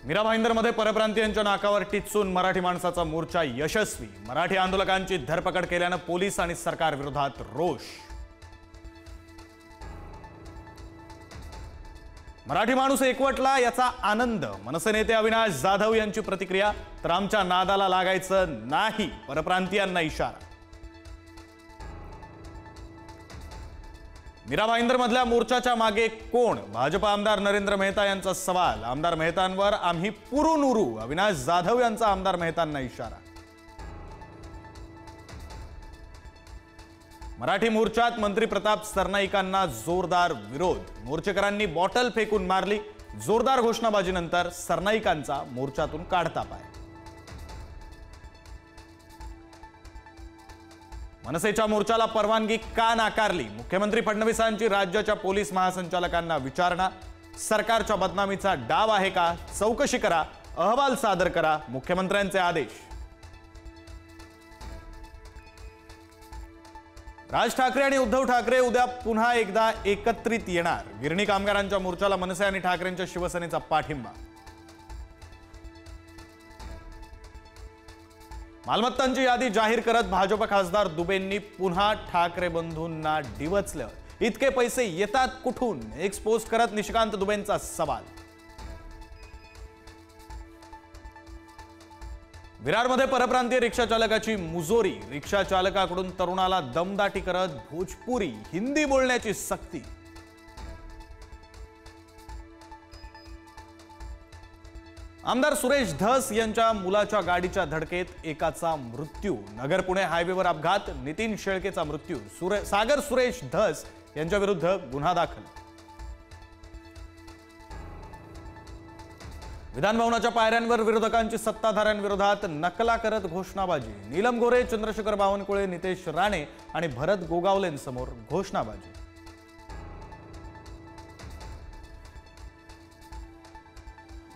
मीरा भाईंदरमध्ये परप्रांतीयांच्या नाकावर टिच्चून मराठी माणसाचा मोर्चा यशस्वी। मराठी आंदोलकांची धरपकड केल्याने पोलीस आणि सरकार विरोधात रोष। मराठी माणूस एकवटला याचा आनंद। मनसे नेते अविनाश जाधव यांची प्रतिक्रिया। तर आमच्या नादाला लागायचं नाही, परप्रांतीयांना इशारा। मीरा भाईंदरमधल्या मोर्चाच्या मागे कोण? भाजप आमदार नरेंद्र मेहता यांचा सवाल। आमदार मेहतांवर आम्ही पुरून उरू, अविनाश जाधव यांचा आमदार मेहतांना इशारा। मराठी मोर्चात मंत्री प्रताप सरनाईकांना जोरदार विरोध। मोर्चेकरांनी बॉटल फेकून मारली। जोरदार घोषणाबाजीनंतर सरनाईकांचा मोर्चातून काढता पाय। मनसेच्या मोर्चाला परवानगी का नाकारली? मुख्यमंत्री फडणवीसांची राज्याच्या पोलीस महासंचालकांना विचारणा। सरकारच्या बदनामीचा डाव आहे का? चौकशी करा, अहवाल सादर करा, मुख्यमंत्र्यांचे आदेश। राज ठाकरे आणि उद्धव ठाकरे उद्या पुन्हा एकदा एकत्रित येणार। गिरणी कामगारांच्या मोर्चाला मनसे आणि ठाकरेंच्या शिवसेनेचा पाठिंबा। मालमत्तांची यादी जाहीर करत भाजप खासदार दुबेंनी पुन्हा ठाकरे बंधूंना डिवचलं। इतके पैसे येतात कुठून? एक्सपोज करत निशिकांत दुबेंचा सवाल। विरारमध्ये परप्रांतीय रिक्षा चालकाची मुजोरी। रिक्षा चालकाकडून तरुणाला दमदाटी करत भोजपुरी हिंदी बोलण्याची सक्ती। आमदार सुरेश धस यांच्या मुलाच्या गाडीच्या धडकेत एकाचा मृत्यू। नगर पुणे हायवेवर अपघात। नितीन शेळकेचा मृत्यू। सागर सुरेश धस यांच्या विरुद्ध गुन्हा दाखल। विधानभवनाच्या पायऱ्यांवर विरोधकांची सत्ताधाऱ्यांविरोधात नकला करत घोषणाबाजी। नीलम गोरे, चंद्रशेखर बावनकुळे, नितेश राणे आणि भरत गोगावलेंसमोर घोषणाबाजी।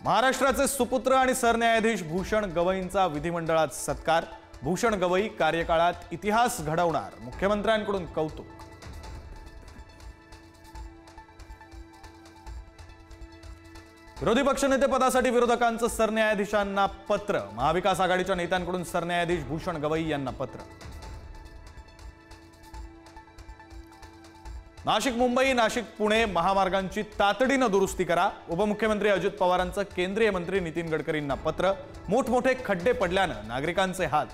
महाराष्ट्राचे सुपुत्र आणि सरन्यायाधीश भूषण गवईंचा विधिमंडळात सत्कार। भूषण गवई कार्यकाळात इतिहास घडवणार, मुख्यमंत्र्यांकडून कौतुक। विरोधी पक्षनेते पदासाठी विरोधकांचं सरन्यायाधीशांना पत्र। महाविकास आघाडीच्या नेत्यांकडून सरन्यायाधीश भूषण गवई यांना पत्र। नाशिक मुंबई, नाशिक पुणे महामार्गांची तातडीनं दुरुस्ती करा। उपमुख्यमंत्री अजित पवारांचं केंद्रीय मंत्री नितीन गडकरींना पत्र। मोठमोठे खड्डे पडल्यानं नागरिकांचे हाल।